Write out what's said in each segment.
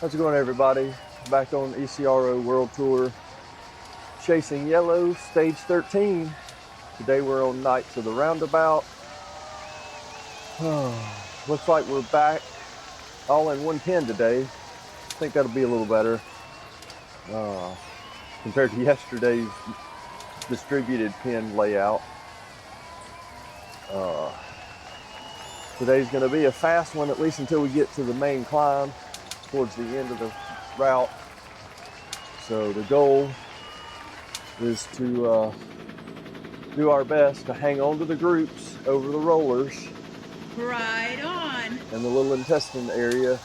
How's it going, everybody? Back on ECRO World Tour, Chasing Yellow, Stage 13. Today we're on nights of the Roundabout. Looks like we're back all in 110 today. I think that'll be a little better compared to yesterday's distributed pin layout. Today's going to be a fast one, at least until we get to the main climb towards the end of the route. So the goal is to do our best to hang on to the groups over the rollers. Right on. In the little intestine area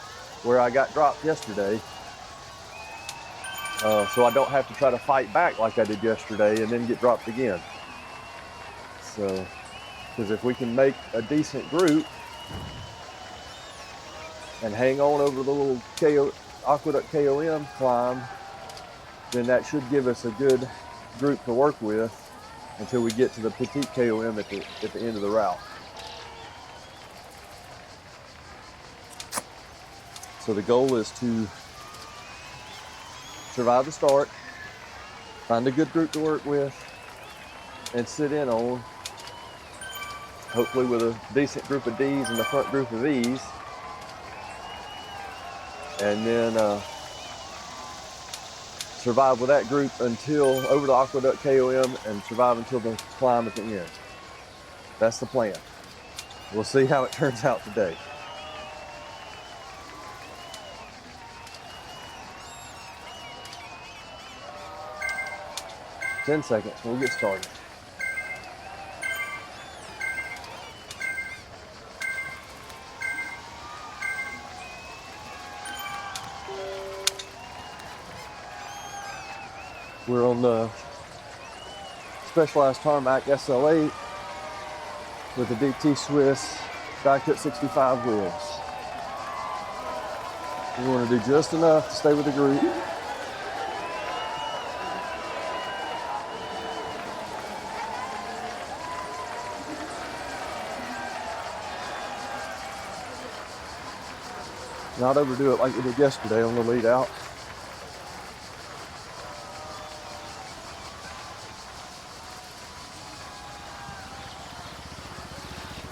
where I got dropped yesterday. So I don't have to try to fight back like I did yesterday and then get dropped again. So, because if we can make a decent group and hang on over the little Aqueduct KOM climb, then that should give us a good group to work with until we get to the Petite KOM at the end of the route. So the goal is to survive the start, find a good group to work with, and sit in on, hopefully with a decent group of Ds and a front group of Es, and then survive with that group until over the Aqueduct KOM and survive until the climb at the end. That's the plan. We'll see how it turns out today. Ten seconds, we'll get started. We're on the Specialized Tarmac SL8 with the DT Swiss die-cut 65 wheels. We want to do just enough to stay with the group. Not overdo it like we did yesterday on the lead out.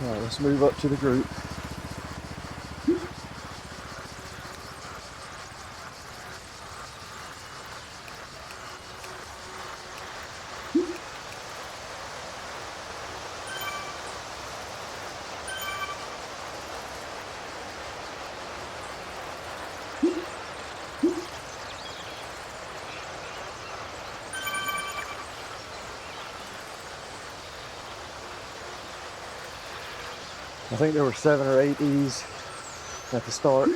All right, let's move up to the group. I think there were 7 or 8 Es at the start.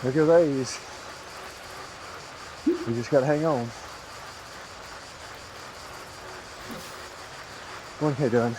There go these. We just gotta hang on. 1K done.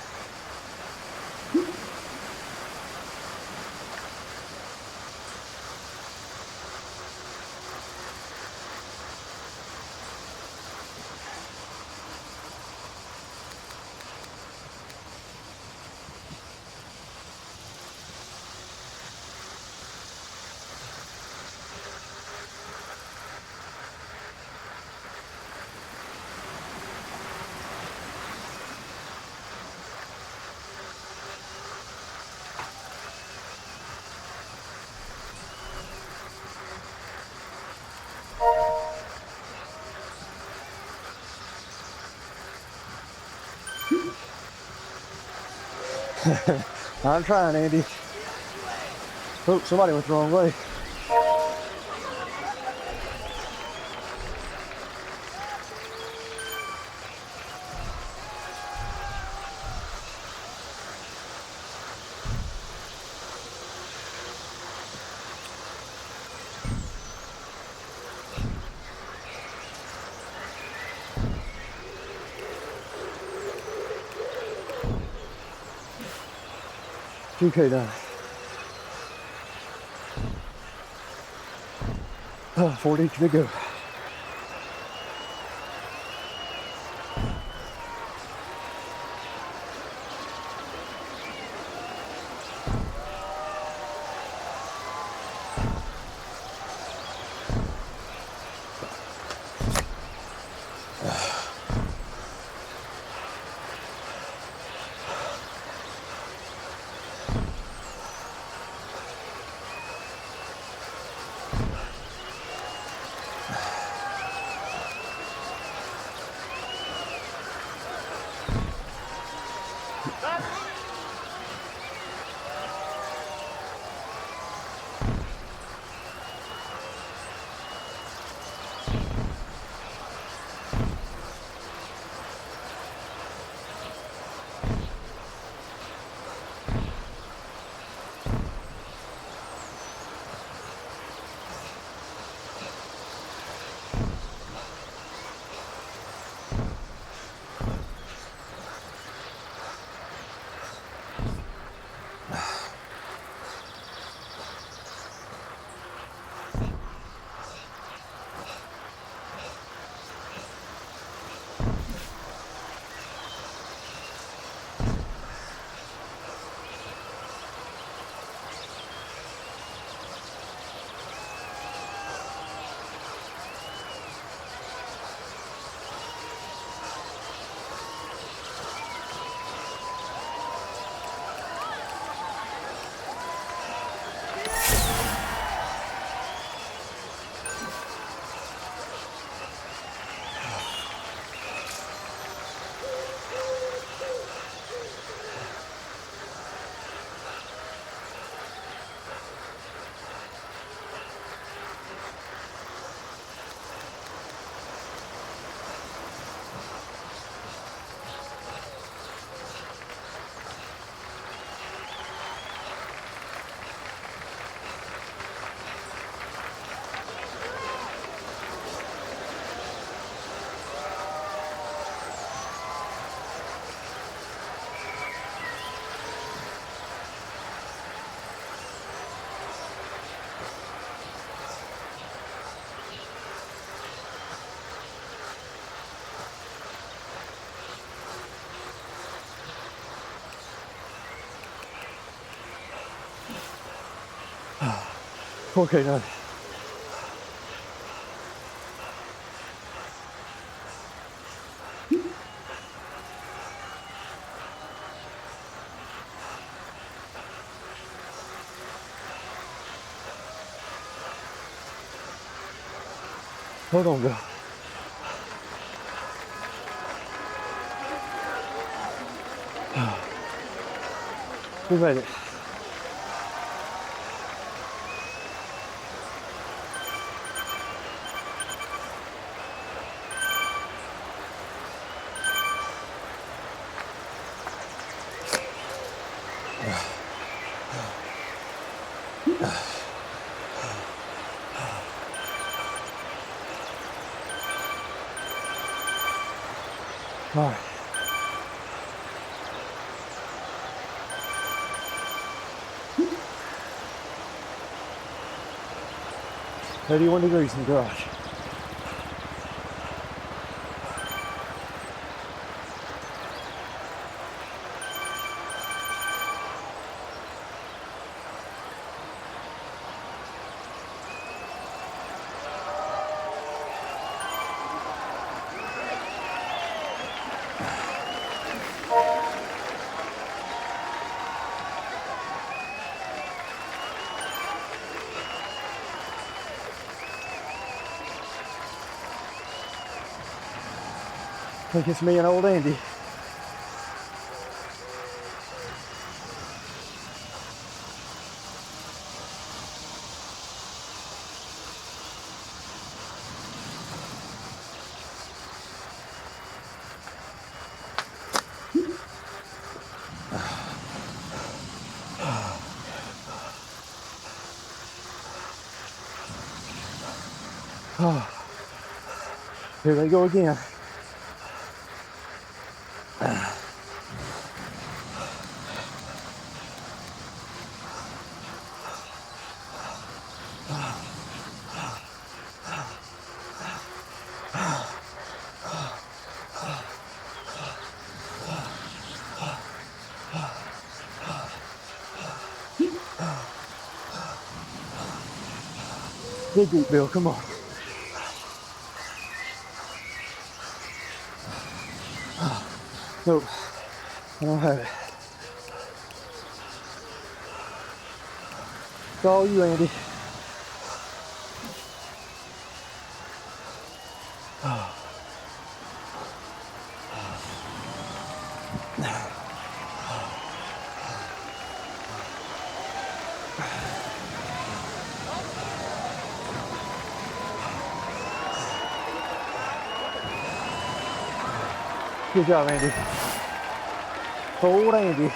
I'm trying, Andy. Oh, somebody went the wrong way. 2K done. 40 to go. Okay, done. Hold on, girl. We made it. All right. 31 degrees in the garage. I think it's me and old Andy. Oh, here they go again. Dig deep, Bill, come on. Nope, I don't have it. It's all you, Andy. Good job, Andy. Old Andy.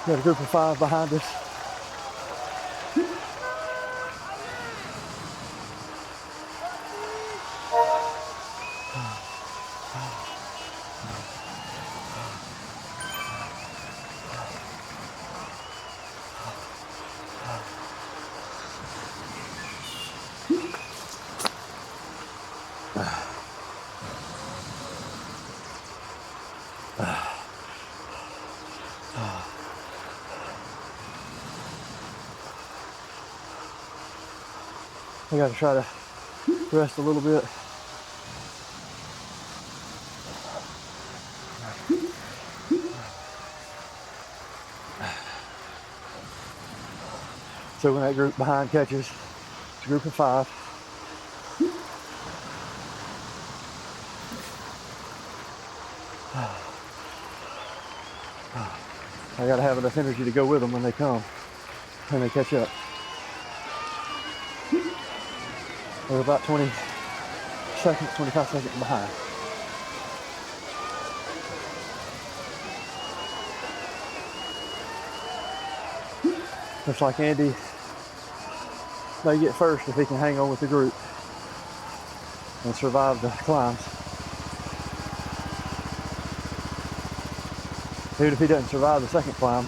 Got a group of 5 behind us. I gotta try to rest a little bit. So when that group behind catches, it's a group of 5. I gotta have enough energy to go with them when they come, when they catch up. We're about 20 seconds, 25 seconds behind. Looks like Andy may get first if he can hang on with the group and survive the climbs. Even if he doesn't survive the second climb,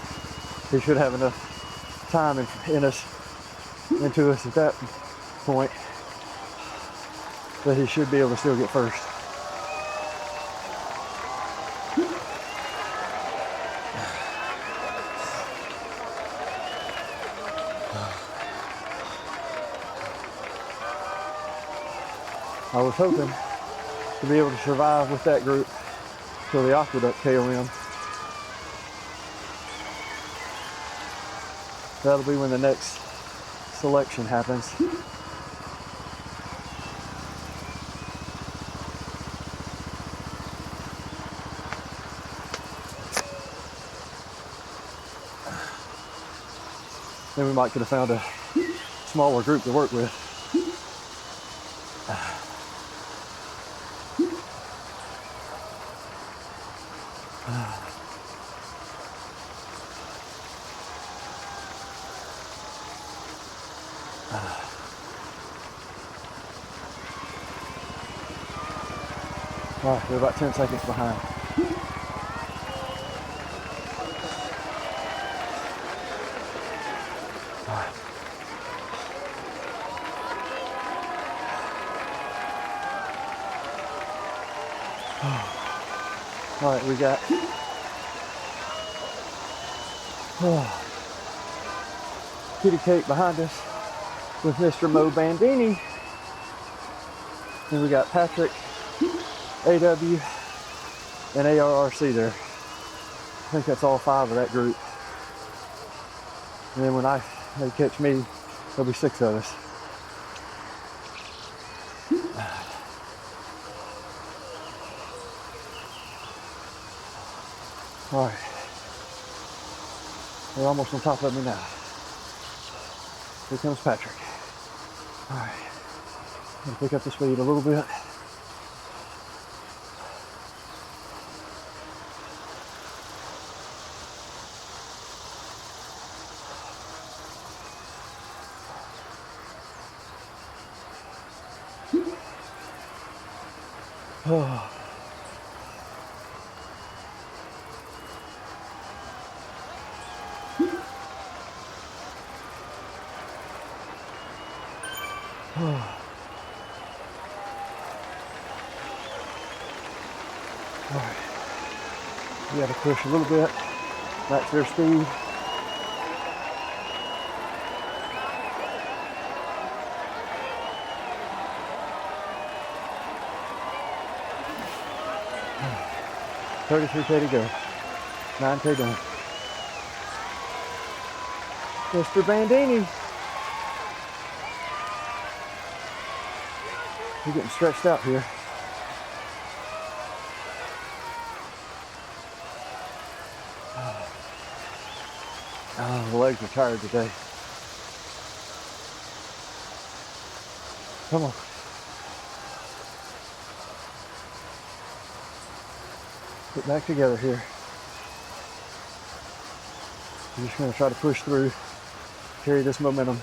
he should have enough time into us at that point that he should be able to still get first. I was hoping to be able to survive with that group till the aqueduct KOM. That'll be when the next selection happens. Then we might could have found a smaller group to work with. All right, we're about 10 seconds behind. All right, we got Kitty Cake behind us with Mr. Mo Bandini. And we got Patrick, AW, and ARRC there. I think that's all 5 of that group. And then when they catch me, there'll be 6 of us. All right, they're almost on top of me now. Here comes Patrick. All right, I'm gonna pick up the speed a little bit. Oh. Oh. All right. You got to push a little bit, match their speed. Oh. 33K to go. 9K done. Mr. Bandini. You're getting stretched out here. Oh, the legs are tired today. Come on. Get back together here. You're just going to try to push through, carry this momentum.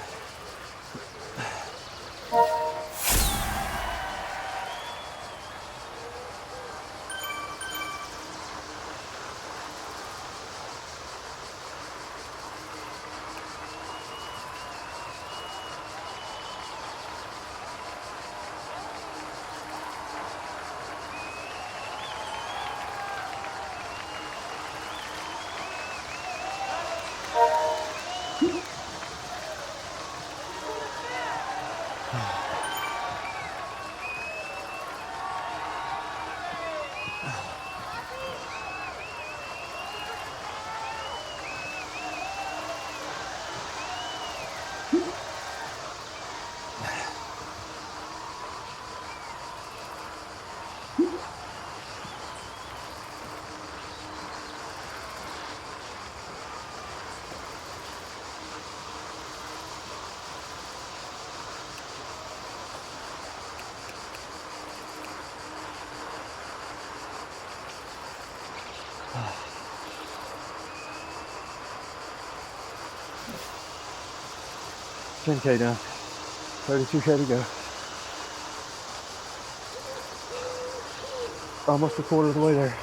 $10K down, 32K to go. Almost a quarter of the way there.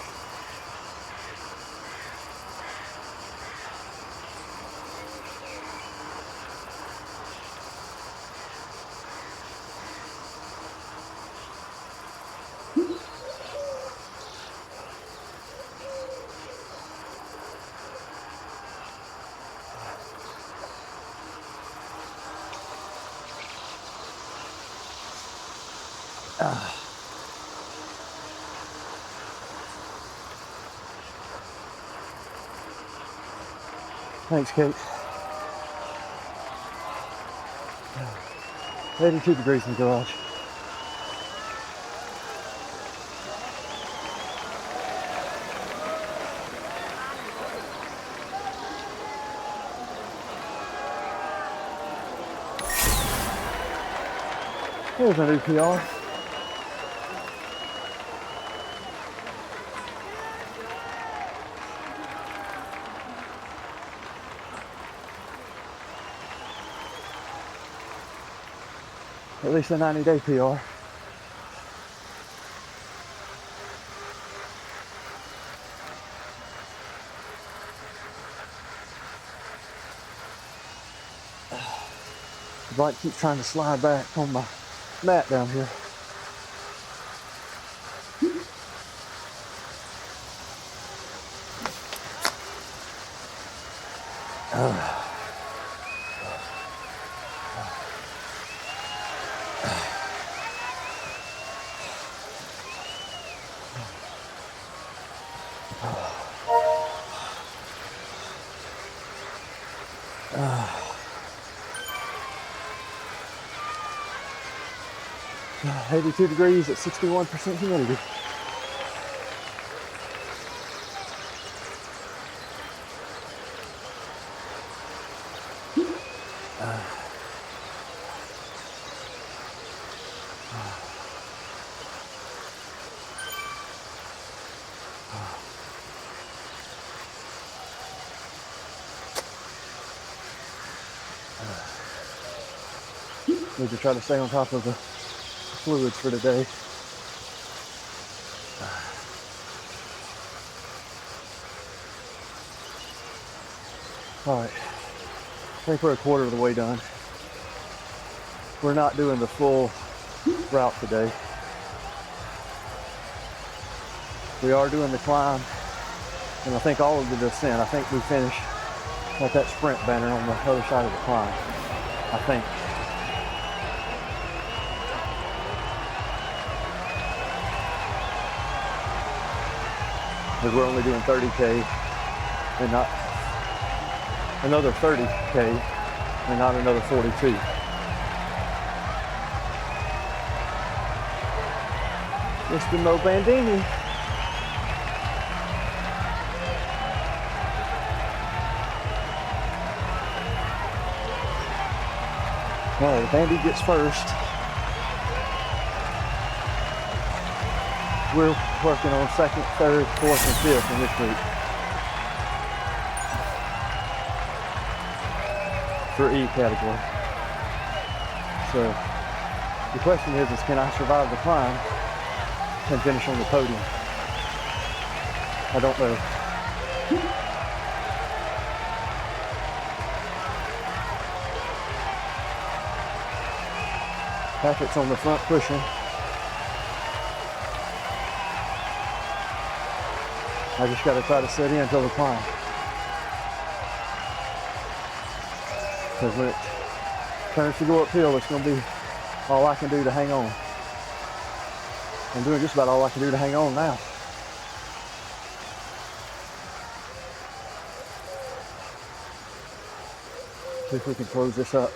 Thanks, Kate. 82 degrees in the garage. There's a new PR. At least a 90-day PR. The bike keeps trying to slide back on my mat down here. Uh, 82 degrees at 61% humidity. Need to try to stay on top of the fluids for today. All right, I think we're a quarter of the way done. We're not doing the full route today. We are doing the climb, and I think all of the descent. I think we finish at that sprint banner on the other side of the climb, I think. Because we're only doing 30K and not another 30K and not another 42. Mr. Mo Bandini. All right, Bandy gets first. We're working on second, third, fourth, and fifth in this group. For E category. So the question is can I survive the climb and finish on the podium? I don't know. Patrick's on the front pushing. I just got to try to sit in until the climb. Because when it turns to go uphill, it's going to be all I can do to hang on. I'm doing just about all I can do to hang on now. See if we can close this up.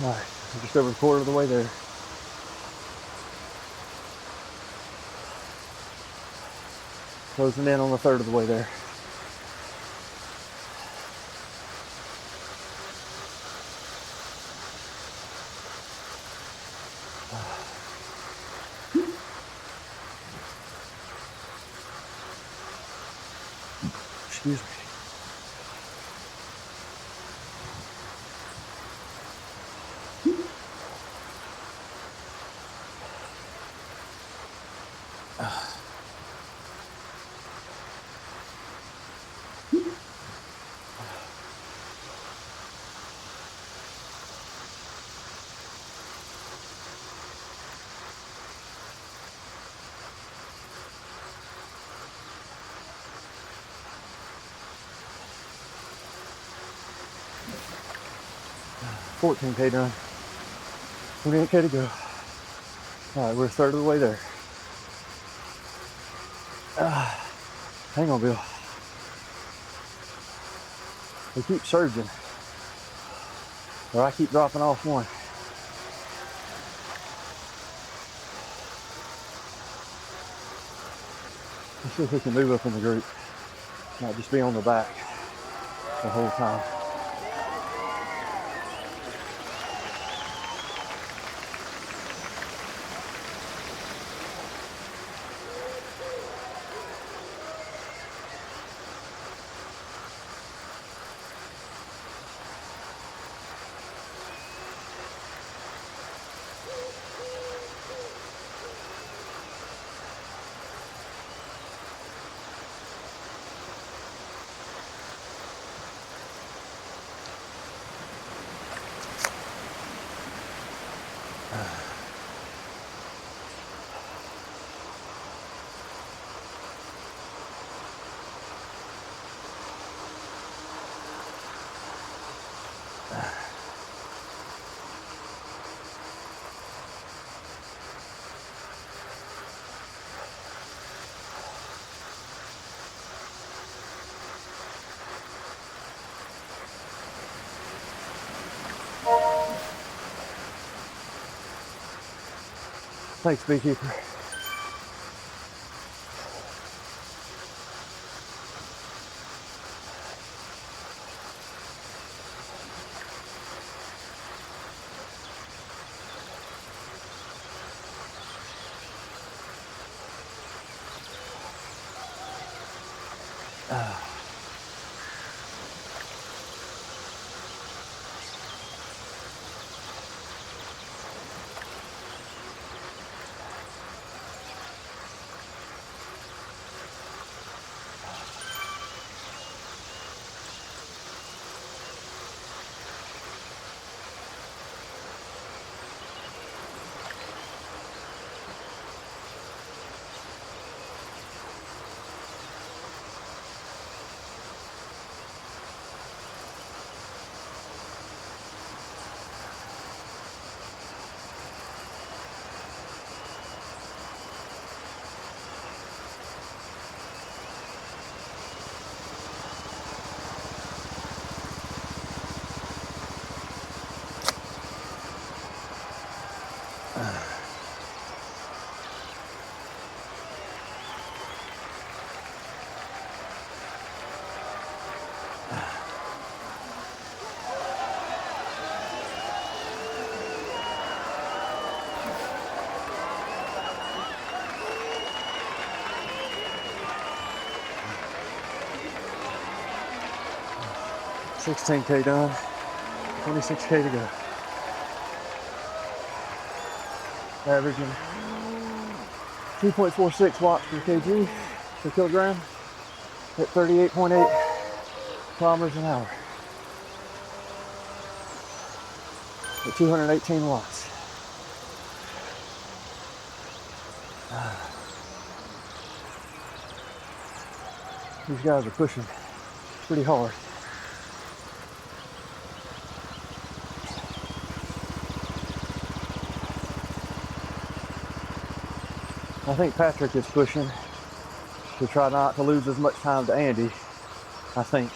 All right, we're just over a quarter of the way there. Closing in on the third of the way there. Excuse me. $14K done. 28K to go. All right, we're a third of the way there. Hang on, Bill. They keep surging, or I keep dropping off one. Let's see if we can move up in the group, not just be on the back the whole time. Thanks, Beekeeper. Ah. $16K done, 26K to go. Averaging 2.46 watts per kg per kilogram at 38.8 kilometers an hour at 218 watts. These guys are pushing pretty hard. I think Patrick is pushing to try not to lose as much time to Andy, I think.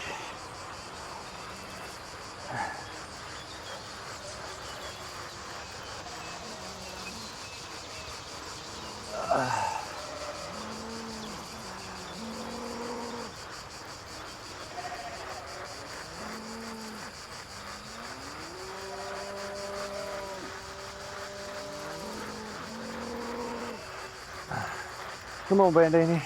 Come on, Bandini.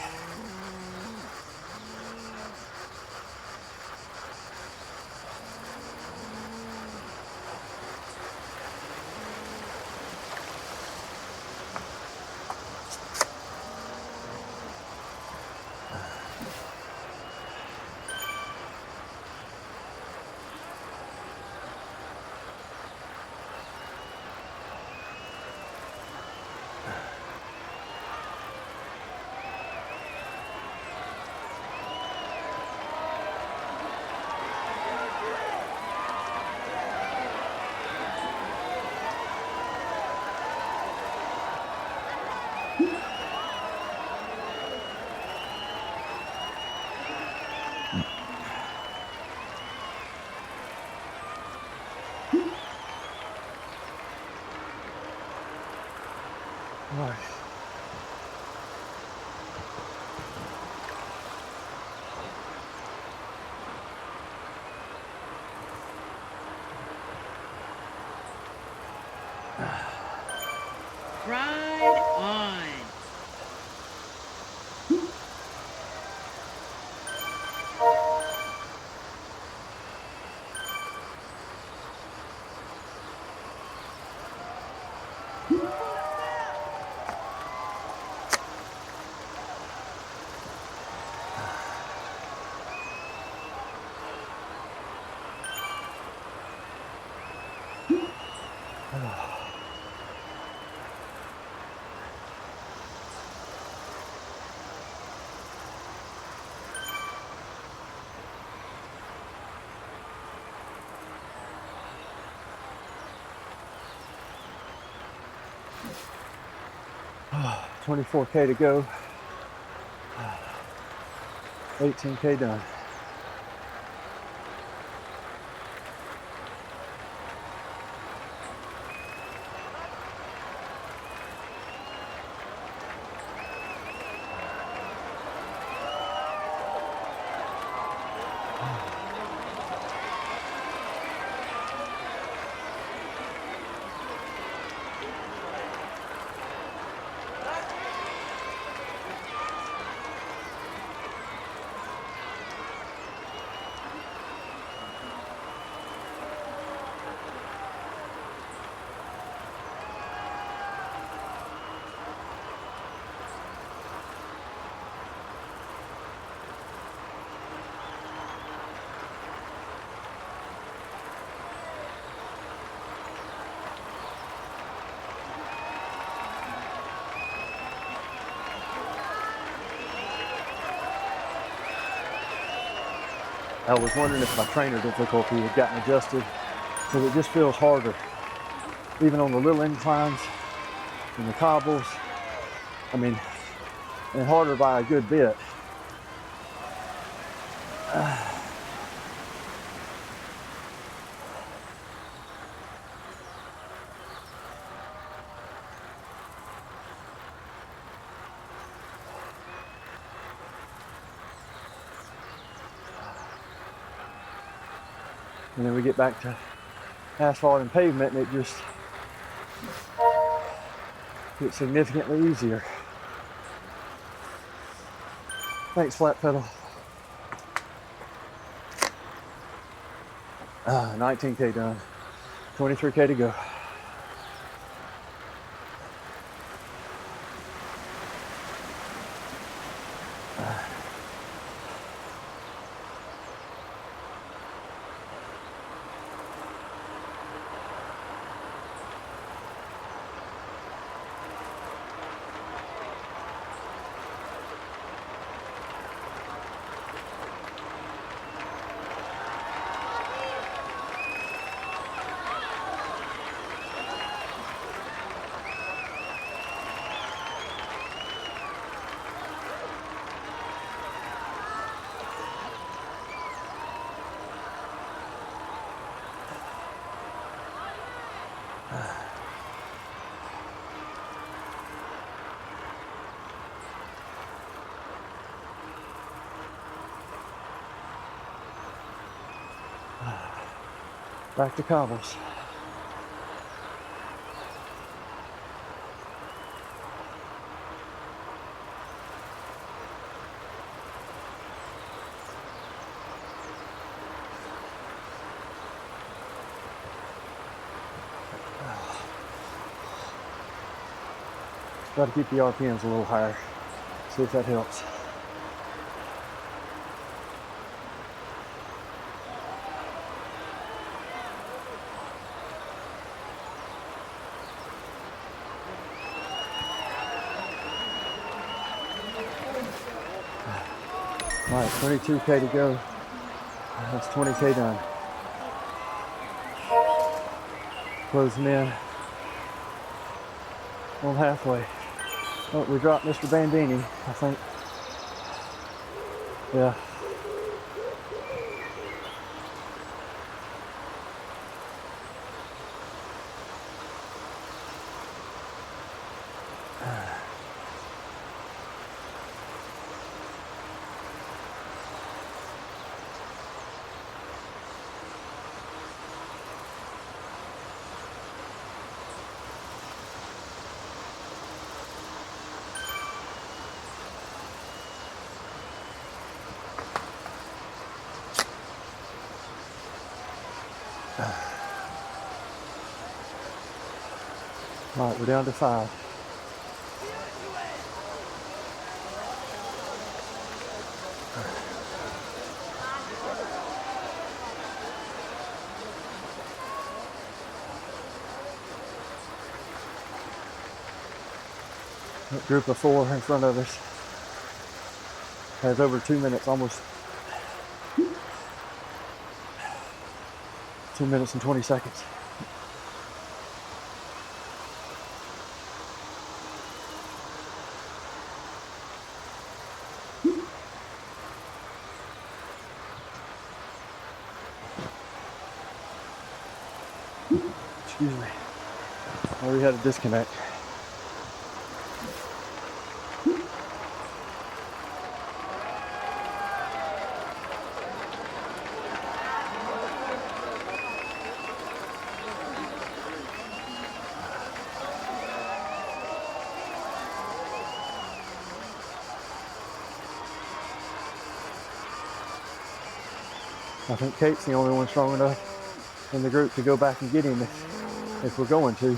All right. Ride on. Oh, 24K to go. 18K done. I was wondering if my trainer difficulty had gotten adjusted, because it just feels harder, even on the little inclines and the cobbles. I mean, and harder by a good bit. And then we get back to asphalt and pavement, and it just gets significantly easier. Thanks, flat pedal. 19K done, 23K to go. Back to cobbles. Try to keep the RPMs a little higher. See if that helps. All right, 22K to go. That's 20K done. Closing in on halfway. Oh, we dropped Mr. Bandini, I think. Yeah. All right, we're down to 5. That group of 4 in front of us has over 2 minutes, almost 2 minutes and 20 seconds. Excuse me. Oh, we had a disconnect. I think Kate's the only one strong enough in the group to go back and get him if we're going to.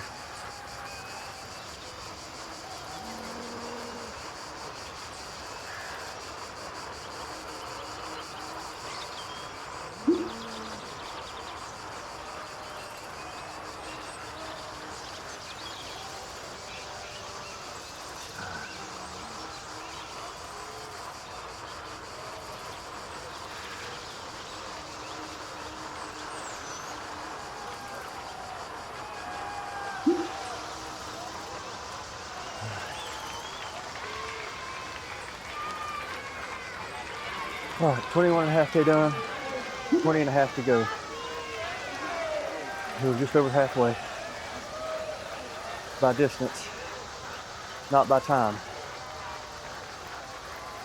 All right, 21.5K done, 20.5 to go. We're just over halfway by distance, not by time,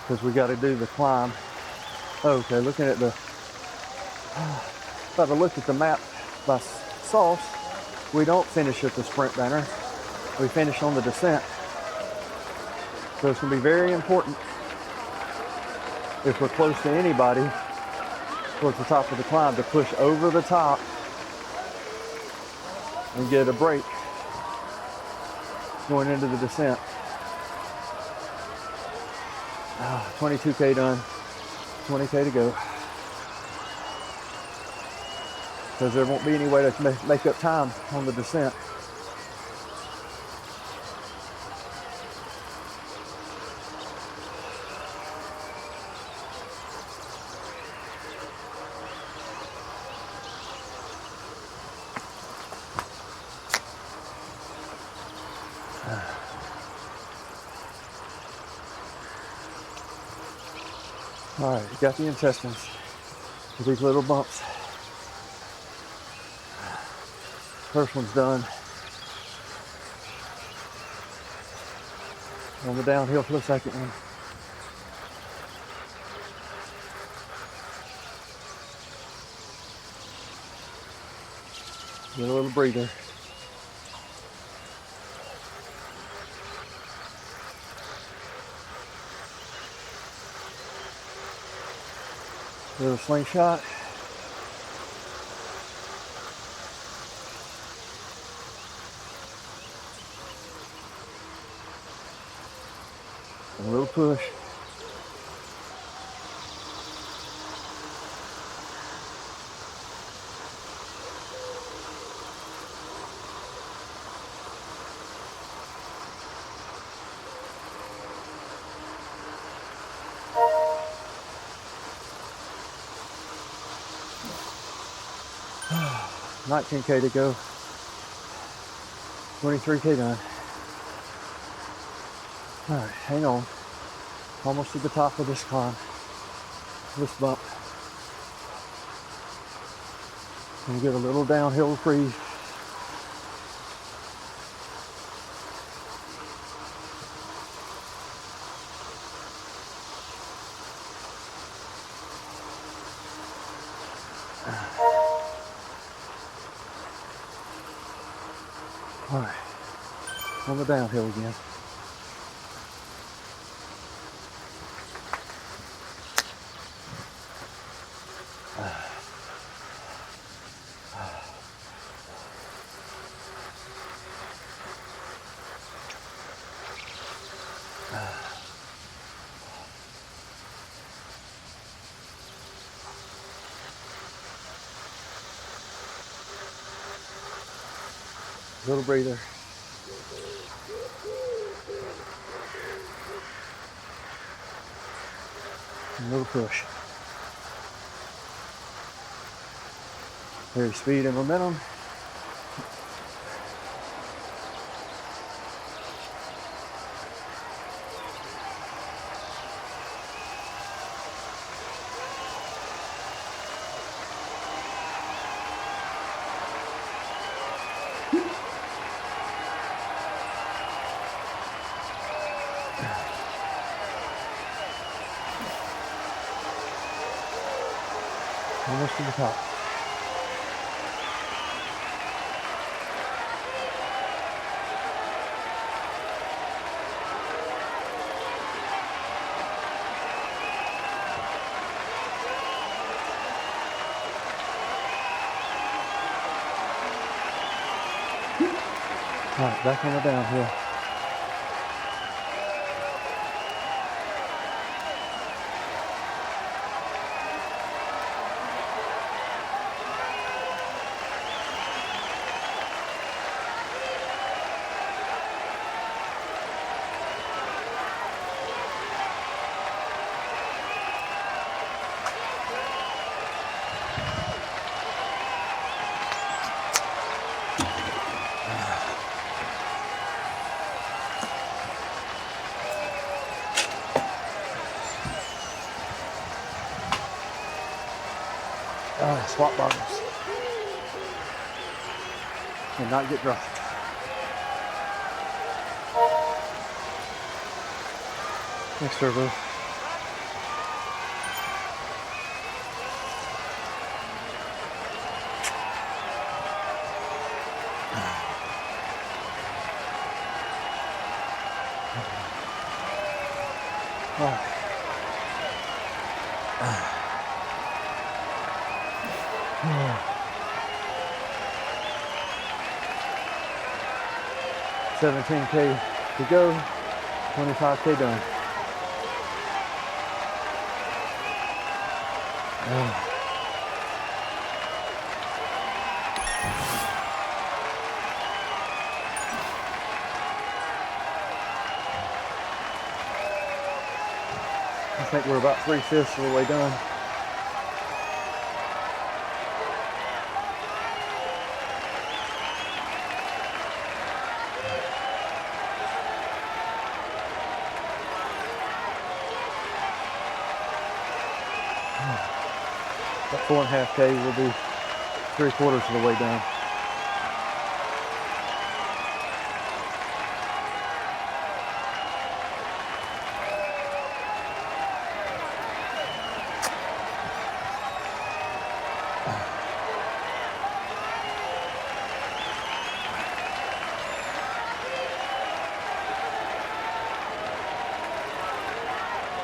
because we got to do the climb. Okay, looking at the, if I look at the map by sauce, we don't finish at the sprint banner. We finish on the descent. So it's going to be very important if we're close to anybody towards the top of the climb to push over the top and get a break going into the descent. 22K done, 20K to go. Because there won't be any way to make up time on the descent. All right, got the intestines with these little bumps. First one's done. On the downhill for the second one. Get a little breather. Little slingshot. A little push. $19K to go. 23K done. All right, hang on. Almost to the top of this climb. This bump. Gonna get a little downhill breathe. All right, on the downhill again. Little breather. A little push. There's speed and momentum. Almost to the top. All right, back on the downhill. swap bottles and not get dropped. Thanks, Turbo. Oh. 17K to go, 25K done. I think we're about 3/5 of the way done. About 4.5K will be 3/4 of the way done.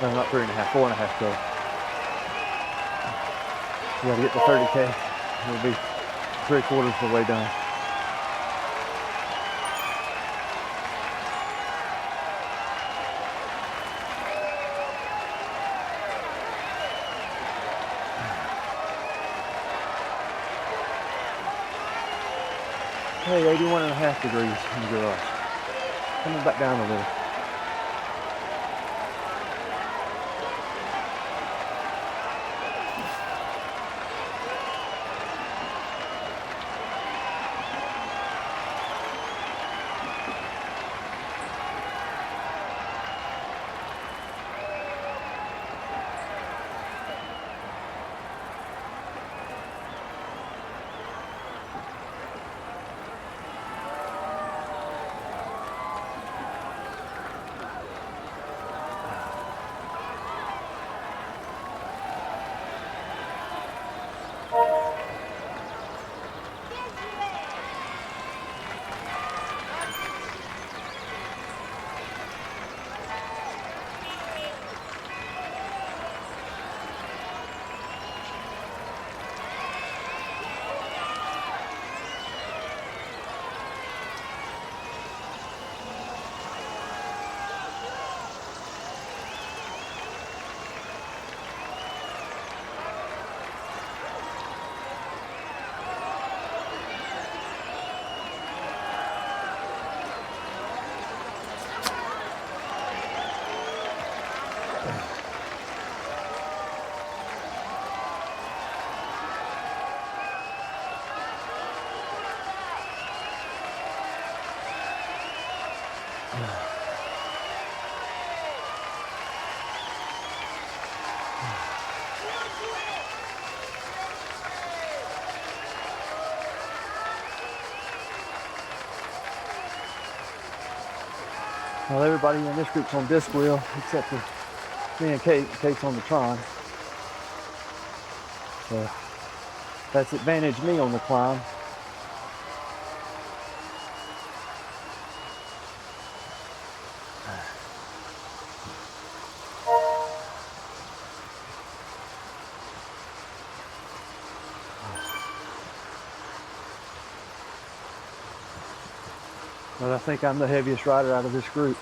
No, not 3.5, 4.5K. We gotta get to 30K. We'll be 3/4 of the way done. Hey, 81.5 degrees in the garage. Coming back down a little. Well, everybody in this group's on disc wheel except for me and Kate. Kate's on the Tron. So that's advantaged me on the climb. But I think I'm the heaviest rider out of this group.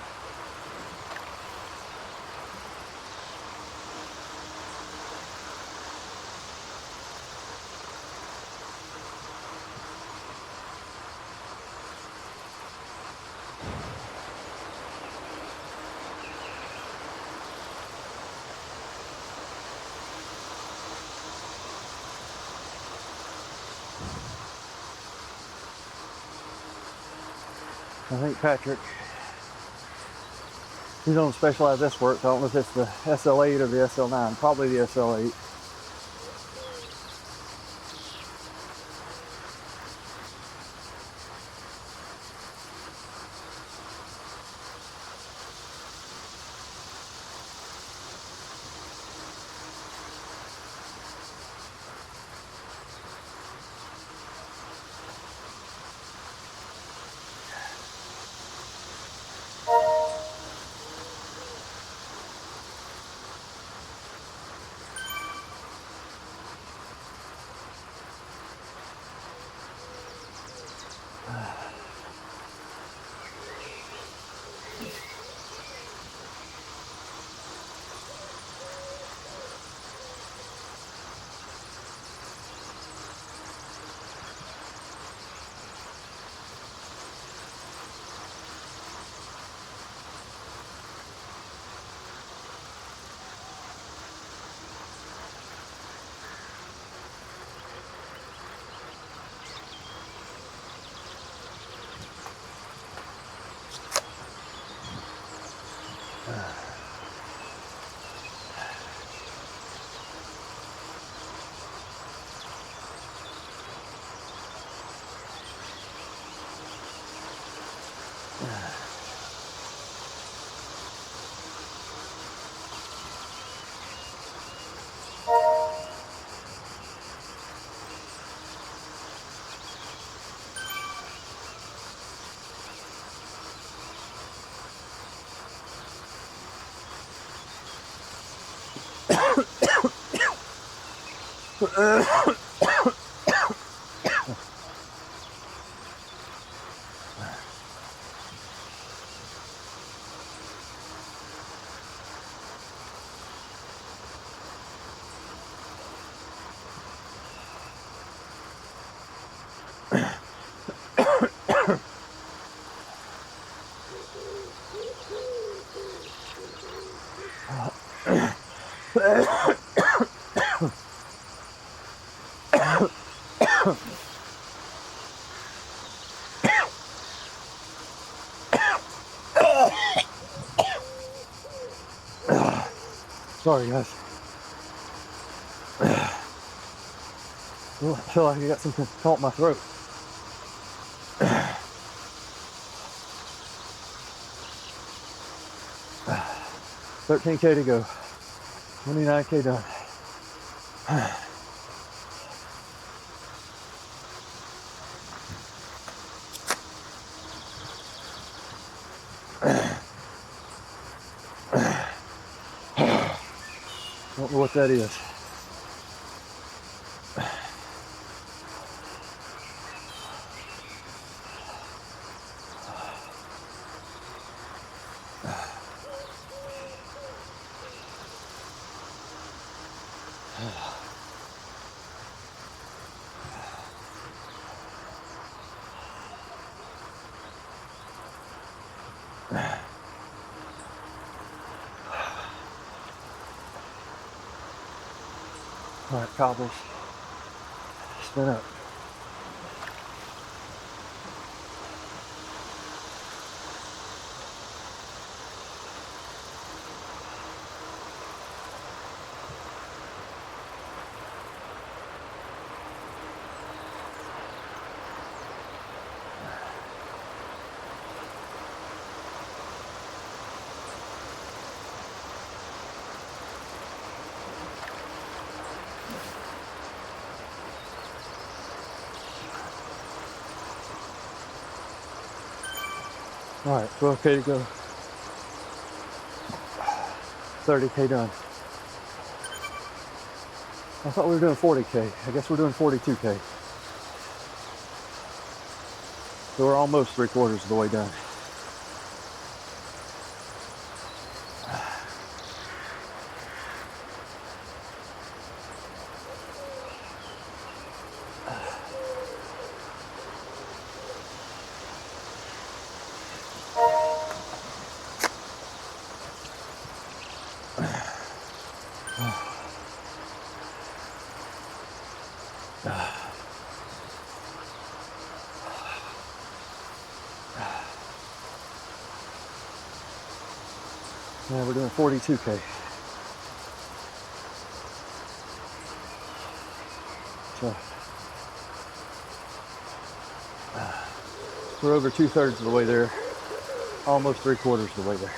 I think Patrick, he's on Specialized S Works. I don't know if it's the SL8 or the SL9, probably the SL8. Sorry, guys. I feel like I got something caught in my throat. 13K to go. 29K done. Don't know what that is. All right, cobbles. Spin up. All right, 12K to go. 30K done. I thought we were doing 40K. I guess we're doing 42K. So we're almost 3/4 of the way done. Yeah, we're doing 42K. So we're over 2/3 of the way there, almost 3/4 of the way there.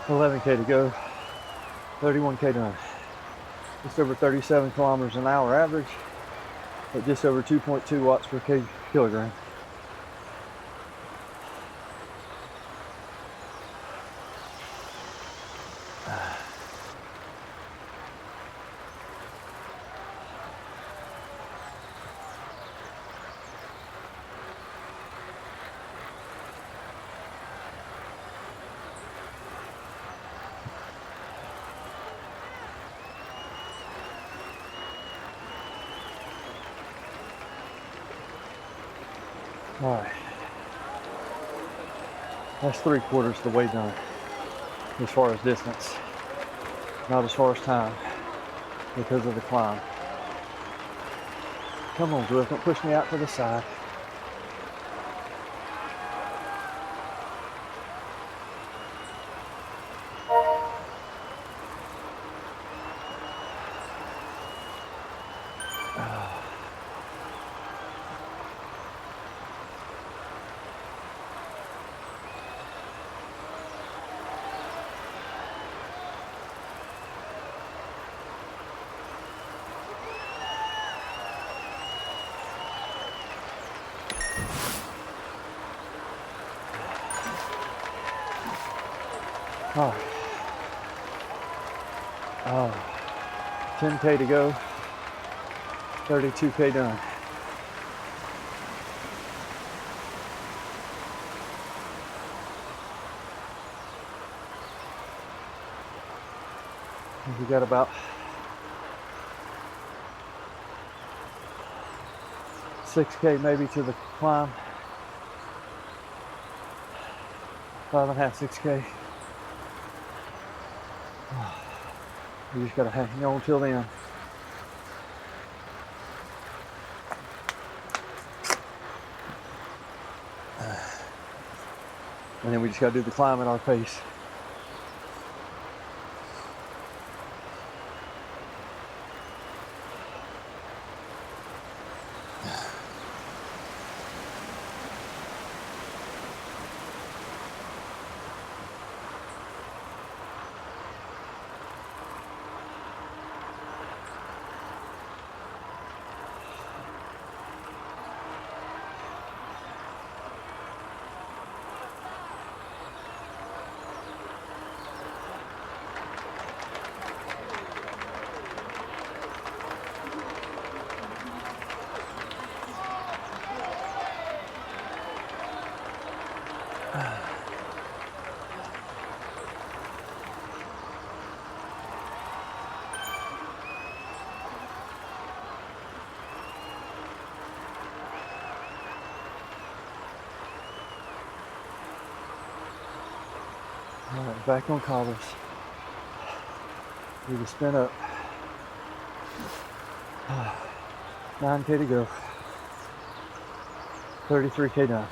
$11K to go, 31K done. Just over 37 kilometers an hour average, at just over 2.2 watts per kilogram. All right, that's 3/4 the way done as far as distance, not as far as time because of the climb. Come on, Zwift, don't push me out to the side. All right. 10K to go, 32K done. We got about 6K maybe to the climb. 5.5, 6K. You just gotta hang on till then. And then we just gotta do the climb at our pace. All right, back on cobbles. Need to spin up. 9K to go. 33K done.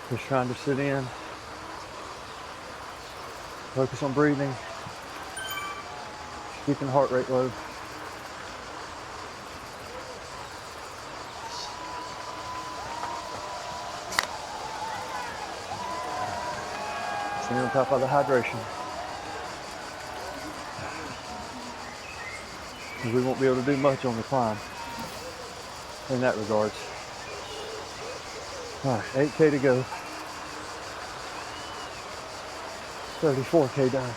Just trying to sit in, focus on breathing, keeping the heart rate low. Stay on top of the hydration. We won't be able to do much on the climb in that regards. All right, 8K to go. 34K done.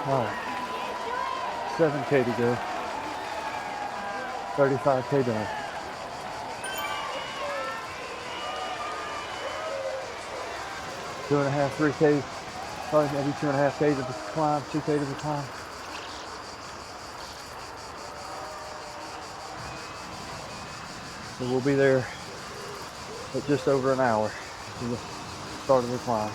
All right, 7K to go. 35K done. 2.5, 3K, probably maybe 2.5K to the climb, 2K to the climb. So we'll be there at just over an hour to the start of the climb.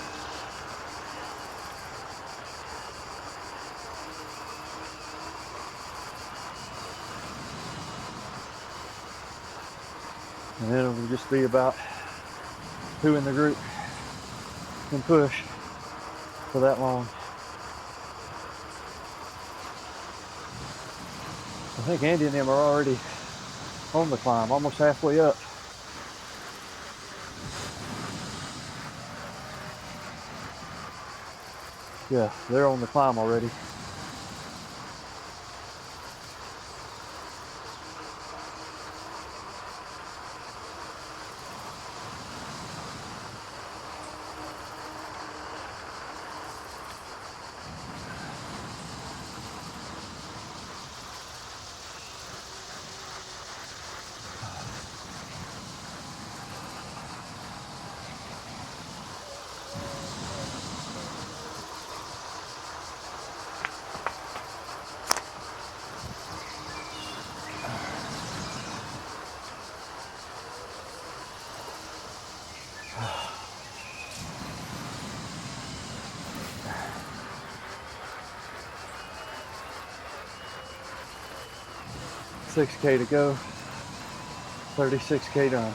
And then it'll just be about who in the group can push for that long. I think Andy and them are already on the climb, almost halfway up. Yeah, they're on the climb already. $6K to go, 36K done.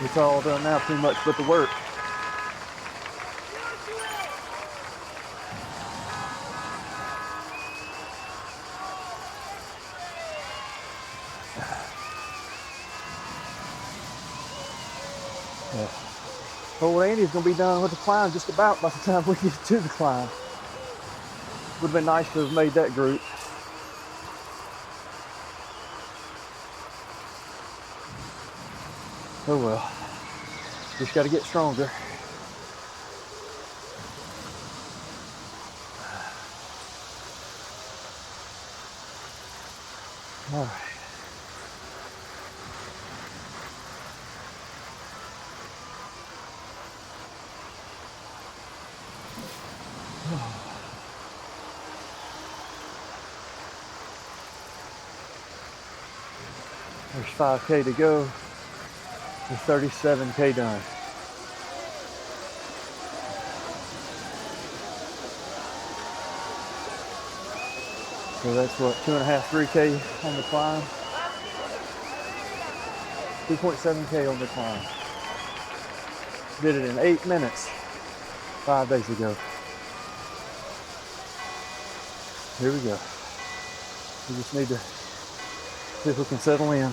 It's all done now, pretty much but the work. Yeah. Old Andy's gonna be done with the climb just about by the time we get to the climb. Would have been nice to have made that group. Oh well, just got to get stronger. All right. There's 5K to go. We're 37K done. So that's what, 2.5, 3K on the climb. 2.7K on the climb. Did it in 8 minutes 5 days ago. Here we go. We just need to see if we can settle in.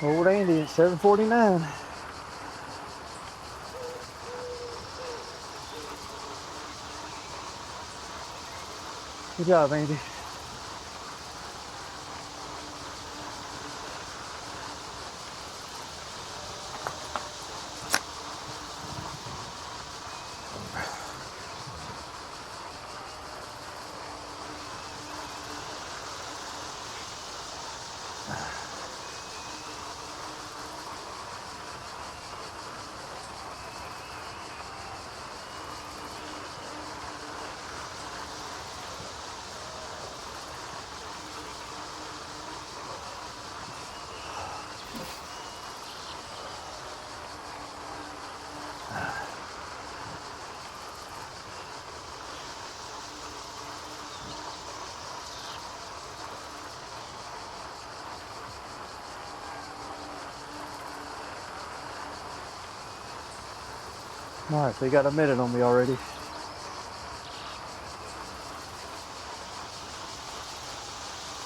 Old Andy at 7:49. Good job, Andy. All right, so you got a minute on me already.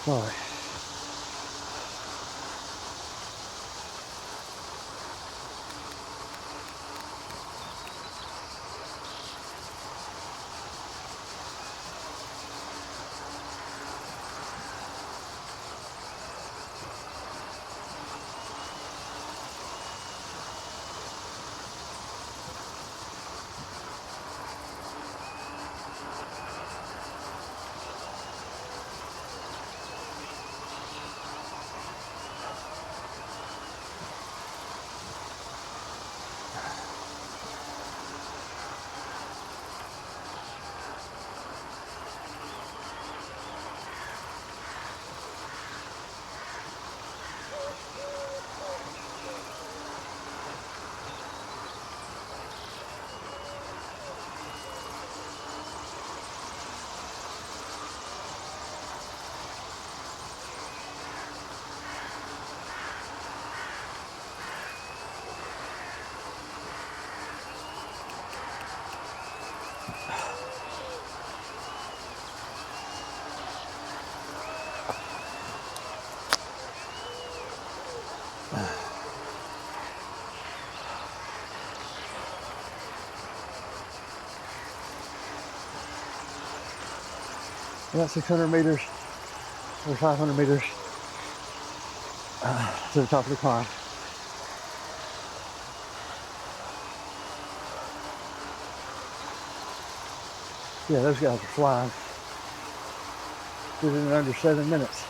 All right. About 600 meters or 500 meters to the top of the climb. Yeah, those guys are flying. Did it in under 7 minutes.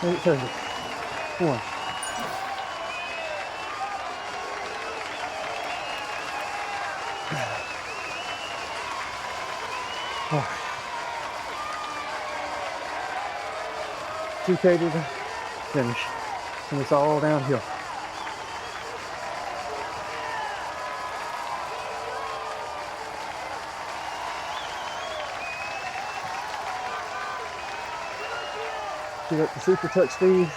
Eight 30. One. Oh. 2K to the finish. And it's all downhill. Get up to super touch speed.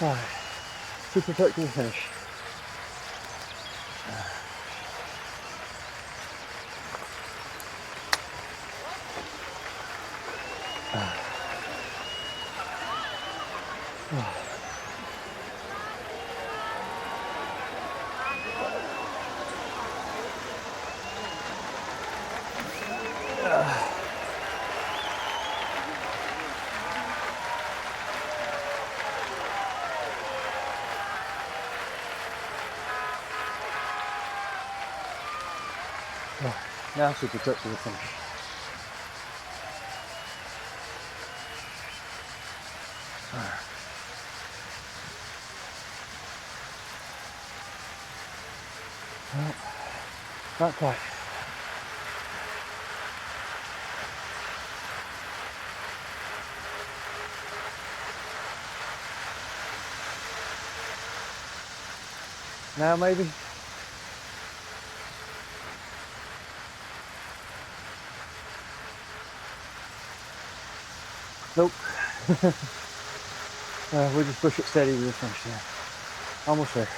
All right, super tuck to the finish. Now super tuck to the finish. Well, not quite. Now maybe. Nope. We just push it steady to the finish line. Almost there.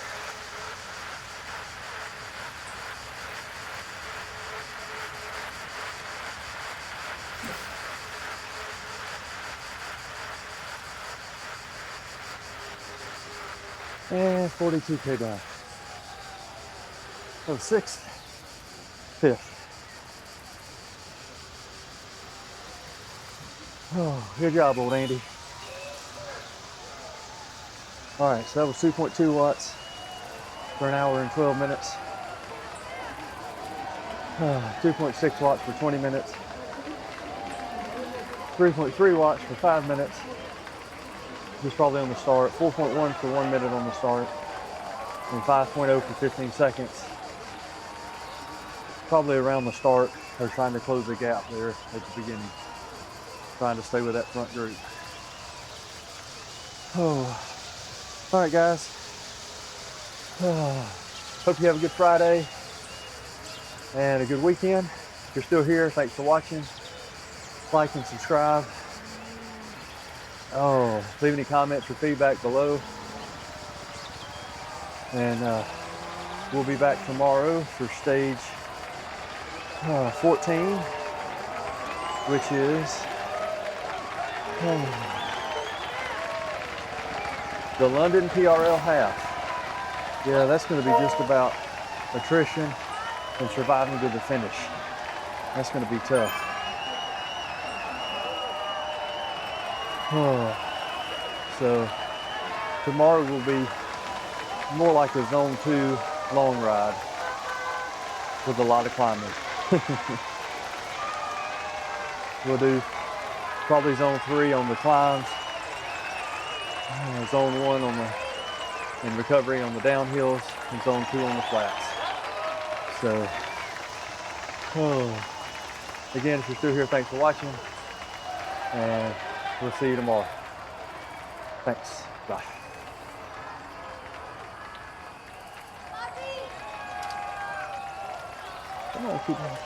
And 42K down. So 6th, 5th. Oh, good job, old Andy. All right, so that was 2.2 watts for an hour and 12 minutes. 2.6 watts for 20 minutes. 3.3 watts for 5 minutes. Just probably on the start. 4.1 for 1 minute on the start. And 5.0 for 15 seconds. Probably around the start. They're trying to close the gap there at the beginning. Trying to stay with that front group. Oh. All right, guys. Hope you have a good Friday and a good weekend. If you're still here, thanks for watching. Like and subscribe. Oh, leave any comments or feedback below. And we'll be back tomorrow for stage 14, which is the London PRL half. Yeah, that's going to be just about attrition and surviving to the finish. That's going to be tough. So tomorrow will be more like a zone 2 long ride with a lot of climbing. We'll do probably zone 3 on the climbs, zone 1 on the in recovery on the downhills, and zone 2 on the flats. So, again, if you're still here, thanks for watching, and we'll see you tomorrow. Thanks. Bye. Come on, keep going.